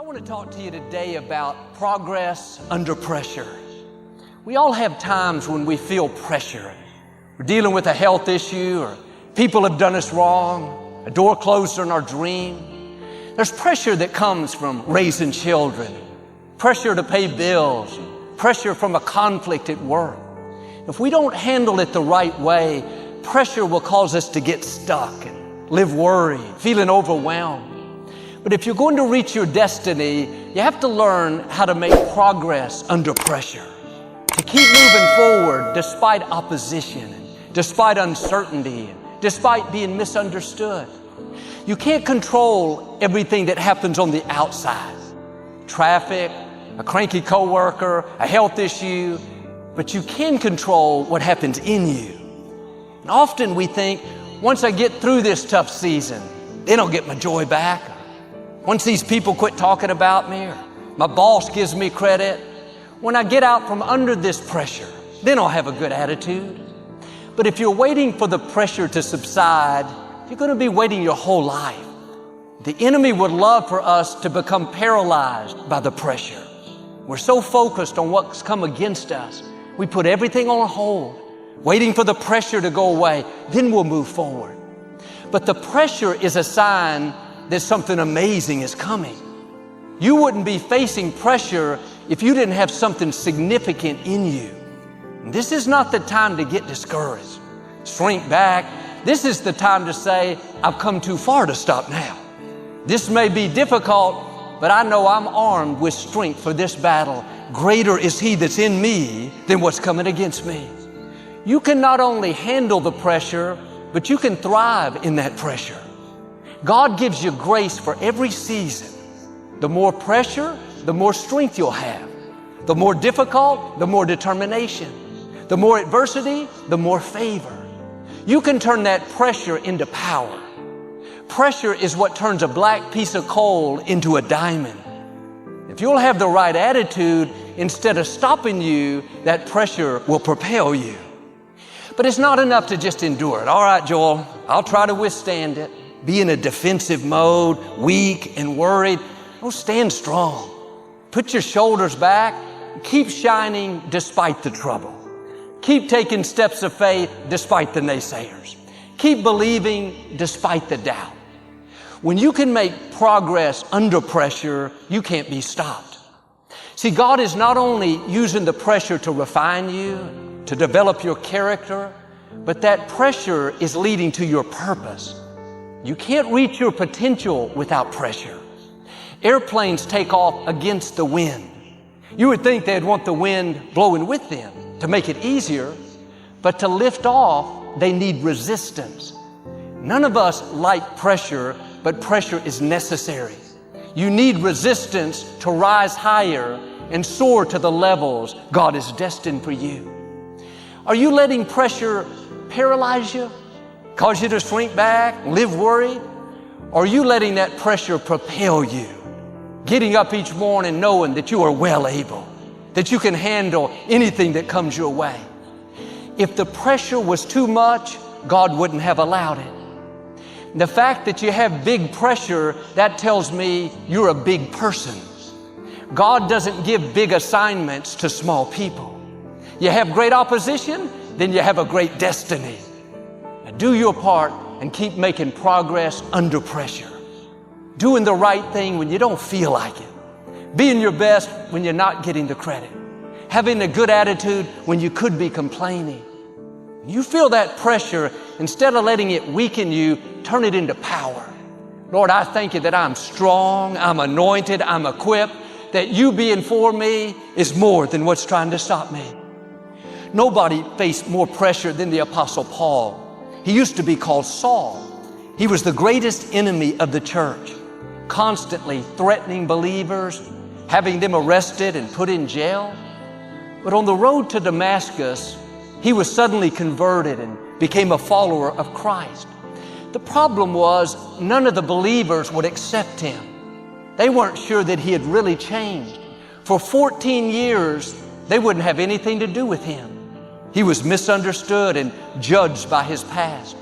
want to talk to you today about progress under pressure. We all have times when we feel pressure. We're dealing with a health issue, or people have done us wrong, a door closed on our dream. There's pressure that comes from raising children, pressure to pay bills, pressure from a conflict at work. If we don't handle it the right way, pressure will cause us to get stuck and live worried, feeling overwhelmed. But if you're going to reach your destiny, you have to learn how to make progress under pressure, to keep moving forward despite opposition, and despite uncertainty, and despite being misunderstood. You can't control everything that happens on the outside. Traffic, a cranky coworker, a health issue, but you can control what happens in you. And often we think, once I get through this tough season, then I'll get my joy back. Once these people quit talking about me, or my boss gives me credit, when I get out from under this pressure, then I'll have a good attitude. But if you're waiting for the pressure to subside, you're going to be waiting your whole life. The enemy would love for us to become paralyzed by the pressure. We're so focused on what's come against us, we put everything on hold, waiting for the pressure to go away, then we'll move forward. But the pressure is a sign that something amazing is coming. You wouldn't be facing pressure if you didn't have something significant in you. And this is not the time to get discouraged, shrink back. This is the time to say, I've come too far to stop now. This may be difficult, but I know I'm armed with strength for this battle. Greater is He that's in me than what's coming against me. You can not only handle the pressure, but you can thrive in that pressure. God gives you grace for every season. The more pressure, the more strength you'll have. The more difficult, the more determination. The more adversity, the more favor. You can turn that pressure into power. Pressure is what turns a black piece of coal into a diamond. If you'll have the right attitude, instead of stopping you, that pressure will propel you. But it's not enough to just endure it. All right, Joel, I'll try to withstand it. Be in a defensive mode, weak and worried. Oh, stand strong. Put your shoulders back. Keep shining despite the trouble. Keep taking steps of faith despite the naysayers. Keep believing despite the doubt. When you can make progress under pressure, you can't be stopped. See, God is not only using the pressure to refine you, to develop your character, but that pressure is leading to your purpose. You can't reach your potential without pressure. Airplanes take off against the wind. You would think they'd want the wind blowing with them to make it easier, but to lift off, they need resistance. None of us like pressure, but pressure is necessary. You need resistance to rise higher and soar to the levels God has destined for you. Are you letting pressure paralyze you? Cause you to shrink back, live worried? Or are you letting that pressure propel you? Getting up each morning knowing that you are well able, that you can handle anything that comes your way. If the pressure was too much, God wouldn't have allowed it. The fact that you have big pressure, that tells me you're a big person. God doesn't give big assignments to small people. You have great opposition, then you have a great destiny. Do your part and keep making progress under pressure. Doing the right thing when you don't feel like it. Being your best when you're not getting the credit. Having a good attitude when you could be complaining. You feel that pressure, instead of letting it weaken you, turn it into power. Lord, I thank you that I'm strong, I'm anointed, I'm equipped, that you being for me is more than what's trying to stop me. Nobody faced more pressure than the Apostle Paul. He used to be called Saul. He was the greatest enemy of the church, constantly threatening believers, having them arrested and put in jail. But on the road to Damascus, he was suddenly converted and became a follower of Christ. The problem was none of the believers would accept him. They weren't sure that he had really changed. For 14 years, they wouldn't have anything to do with him. He was misunderstood and judged by his past.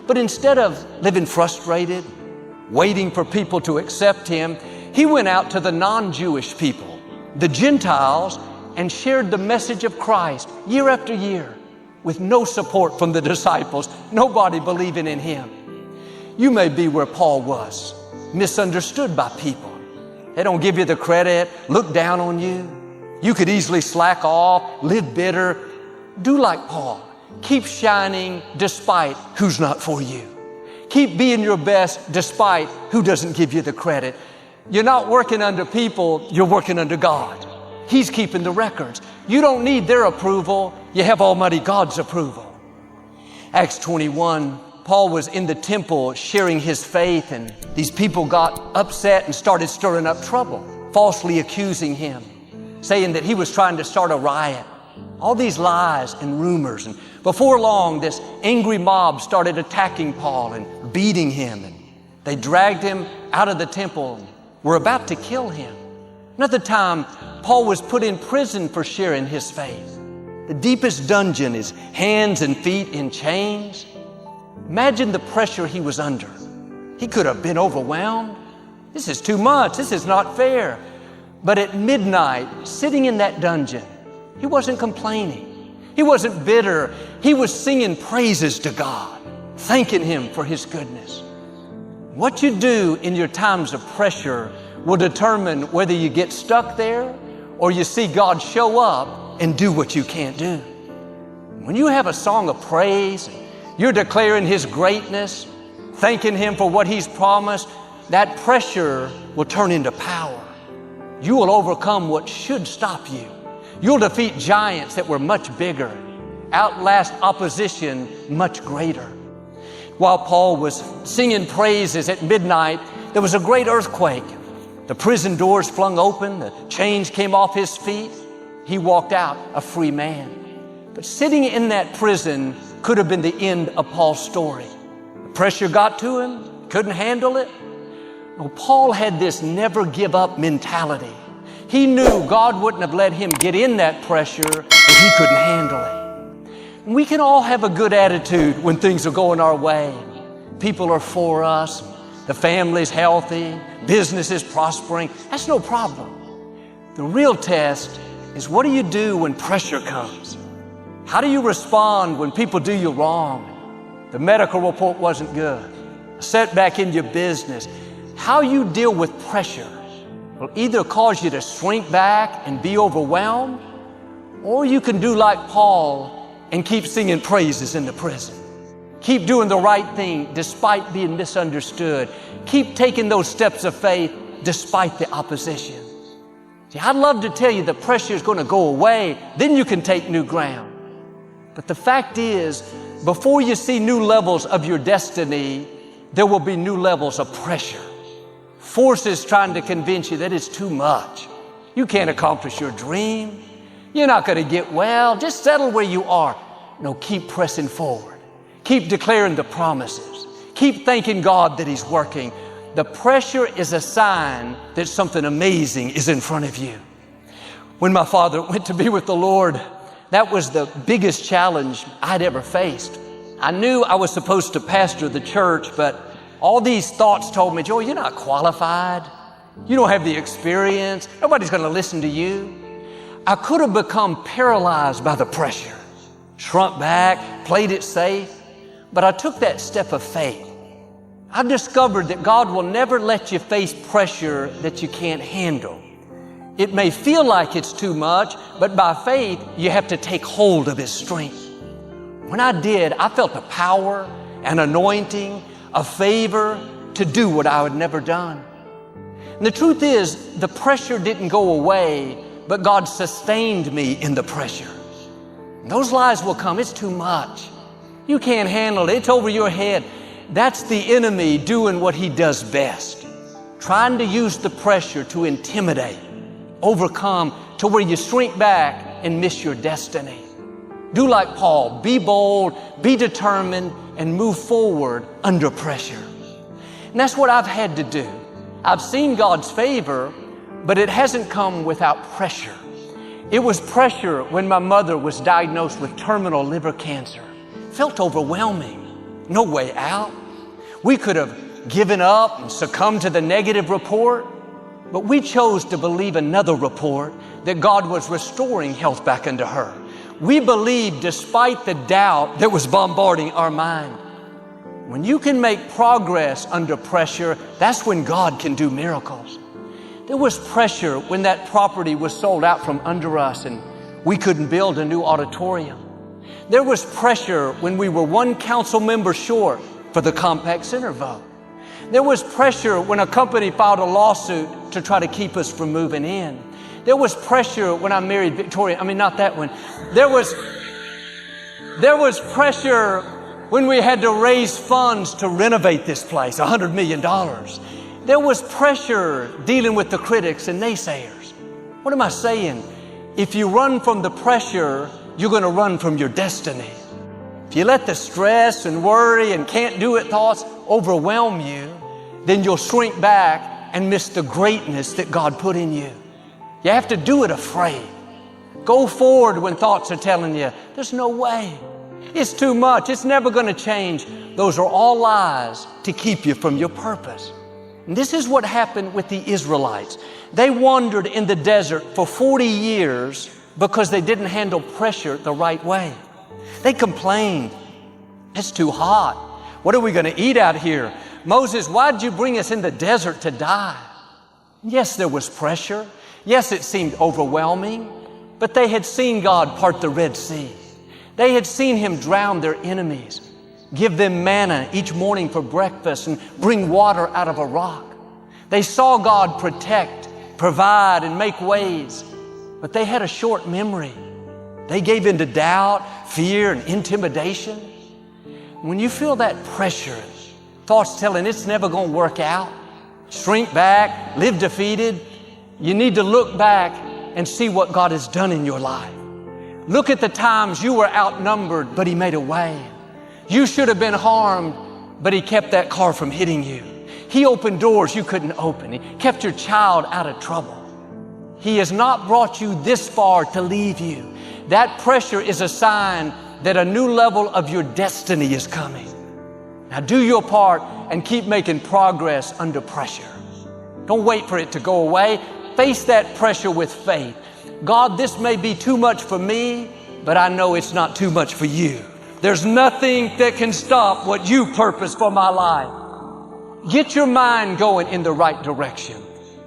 But instead of living frustrated, waiting for people to accept him, He went out to the non-Jewish people, the Gentiles, and shared the message of Christ year after year with no support from the disciples, nobody believing in him. You may be where Paul was, misunderstood by people. They don't give you the credit, look down on you. You could easily slack off, live bitter. Do like Paul. Keep shining despite who's not for you. Keep being your best despite who doesn't give you the credit. You're not working under people, you're working under God. He's keeping the records. You don't need their approval, you have Almighty God's approval. Acts 21, Paul was in the temple sharing his faith, and these people got upset and started stirring up trouble, falsely accusing him, saying that he was trying to start a riot. All these lies and rumors. And before long, this angry mob started attacking Paul and beating him. And they dragged him out of the temple and were about to kill him. Another time, Paul was put in prison for sharing his faith. The deepest dungeon, his hands and feet in chains. Imagine the pressure he was under. He could have been overwhelmed. This is too much. This is not fair. But at midnight, sitting in that dungeon, he wasn't complaining. He wasn't bitter. He was singing praises to God, thanking Him for His goodness. What you do in your times of pressure will determine whether you get stuck there or you see God show up and do what you can't do. When you have a song of praise, you're declaring His greatness, thanking Him for what He's promised, that pressure will turn into power. You will overcome what should stop you. You'll defeat giants that were much bigger, outlast opposition much greater. While Paul was singing praises at midnight, there was a great earthquake. The prison doors flung open, the chains came off his feet. He walked out a free man. But sitting in that prison could have been the end of Paul's story. The pressure got to him, couldn't handle it. Well, Paul had this never give up mentality. He knew God wouldn't have let him get in that pressure if he couldn't handle it. And we can all have a good attitude when things are going our way. People are for us, the family's healthy, business is prospering. That's no problem. The real test is, what do you do when pressure comes? How do you respond when people do you wrong? The medical report wasn't good. A setback in your business. How you deal with pressure will either cause you to shrink back and be overwhelmed, or you can do like Paul and keep singing praises in the prison. Keep doing the right thing despite being misunderstood. Keep taking those steps of faith despite the opposition. See, I'd love to tell you the pressure is going to go away, then you can take new ground. But the fact is, before you see new levels of your destiny, there will be new levels of pressure. Forces trying to convince you that it's too much. You can't accomplish your dream. You're not going to get well. Just settle where you are. No, keep pressing forward. Keep declaring the promises. Keep thanking God that He's working. The pressure is a sign that something amazing is in front of you. When my father went to be with the Lord, that was the biggest challenge I'd ever faced. I knew I was supposed to pastor the church, but all these thoughts told me, Joel, you're not qualified. You don't have the experience. Nobody's going to listen to you. I could have become paralyzed by the pressure, shrunk back, played it safe, but I took that step of faith. I've discovered that God will never let you face pressure that you can't handle. It may feel like it's too much, but by faith, you have to take hold of His strength. When I did, I felt a power, an anointing, a favor to do what I had never done. And the truth is, the pressure didn't go away, but God sustained me in the pressure. And those lies will come. It's too much. You can't handle it. It's over your head. That's the enemy doing what he does best, trying to use the pressure to intimidate, overcome, to where you shrink back and miss your destiny. Do like Paul. Be bold, be determined, and move forward under pressure. And that's what I've had to do. I've seen God's favor, but it hasn't come without pressure. It was pressure when my mother was diagnosed with terminal liver cancer. It felt overwhelming. No way out. We could have given up and succumbed to the negative report. But we chose to believe another report that God was restoring health back unto her. We believed despite the doubt that was bombarding our mind. When you can make progress under pressure, that's when God can do miracles. There was pressure when that property was sold out from under us and we couldn't build a new auditorium. There was pressure when we were one council member short for the Compact Center vote. There was pressure when a company filed a lawsuit to try to keep us from moving in. There was pressure when I married Victoria. Not that one. There was pressure when we had to raise funds to renovate this place, $100 million. There was pressure dealing with the critics and naysayers. What am I saying? If you run from the pressure, you're going to run from your destiny. If you let the stress and worry and can't do it thoughts overwhelm you, then you'll shrink back and miss the greatness that God put in you. You have to do it afraid. Go forward when thoughts are telling you, there's no way. It's too much. It's never going to change. Those are all lies to keep you from your purpose. And this is what happened with the Israelites. They wandered in the desert for 40 years because they didn't handle pressure the right way. They complained, it's too hot. What are we going to eat out here? Moses, why did you bring us in the desert to die? Yes, there was pressure. Yes, it seemed overwhelming, but they had seen God part the Red Sea. They had seen Him drown their enemies, give them manna each morning for breakfast, and bring water out of a rock. They saw God protect, provide, and make ways, but they had a short memory. They gave in to doubt, fear, and intimidation. When you feel that pressure, thoughts telling it's never going to work out, shrink back, live defeated, you need to look back and see what God has done in your life. Look at the times you were outnumbered, but He made a way. You should have been harmed, but He kept that car from hitting you. He opened doors you couldn't open. He kept your child out of trouble. He has not brought you this far to leave you. That pressure is a sign that a new level of your destiny is coming. Now do your part and keep making progress under pressure. Don't wait for it to go away. Face that pressure with faith. God, this may be too much for me, but I know it's not too much for you. There's nothing that can stop what you purpose for my life. Get your mind going in the right direction.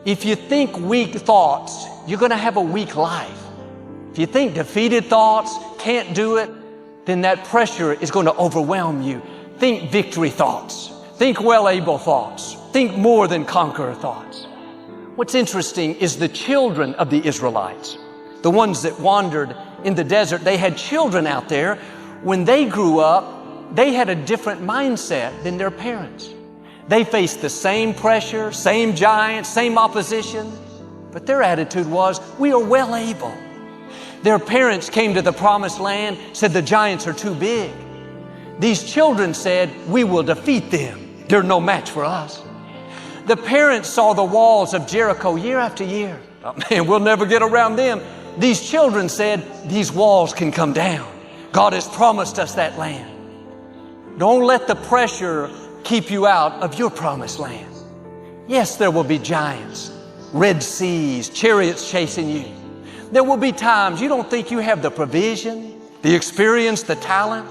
If you think weak thoughts, you're going to have a weak life. If you think defeated thoughts, can't do it, then that pressure is going to overwhelm you. Think victory thoughts. Think well-able thoughts. Think more than conqueror thoughts. What's interesting is the children of the Israelites, the ones that wandered in the desert, they had children out there. When they grew up, they had a different mindset than their parents. They faced the same pressure, same giants, same opposition, but their attitude was, we are well able. Their parents came to the promised land, said the giants are too big. These children said, we will defeat them. They're no match for us. The parents saw the walls of Jericho year after year. Oh, man, we'll never get around them. These children said, these walls can come down. God has promised us that land. Don't let the pressure keep you out of your promised land. Yes, there will be giants, Red Seas, chariots chasing you. There will be times you don't think you have the provision, the experience, the talent.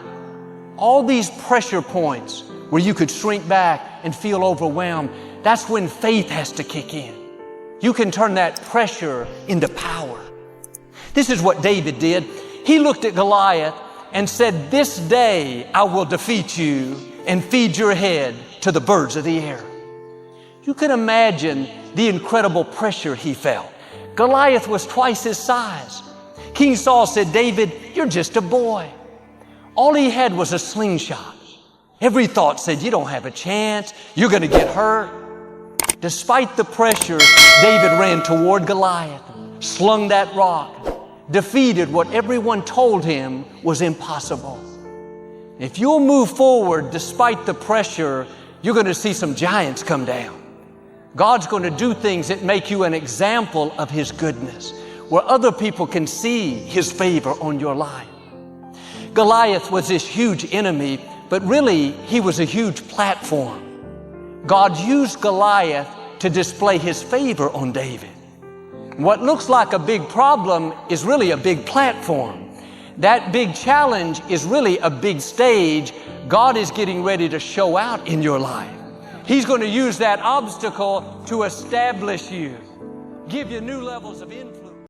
All these pressure points where you could shrink back and feel overwhelmed. That's when faith has to kick in. You can turn that pressure into power. This is what David did. He looked at Goliath and said, this day I will defeat you and feed your head to the birds of the air. You can imagine the incredible pressure he felt. Goliath was twice his size. King Saul said, David, you're just a boy. All he had was a slingshot. Every thought said, you don't have a chance. You're going to get hurt. Despite the pressure, David ran toward Goliath, slung that rock, defeated what everyone told him was impossible. If you'll move forward despite the pressure, you're going to see some giants come down. God's going to do things that make you an example of His goodness, where other people can see His favor on your life. Goliath was this huge enemy, but really he was a huge platform. God used Goliath to display His favor on David. What looks like a big problem is really a big platform. That big challenge is really a big stage God is getting ready to show out in your life. He's going to use that obstacle to establish you, give you new levels of influence.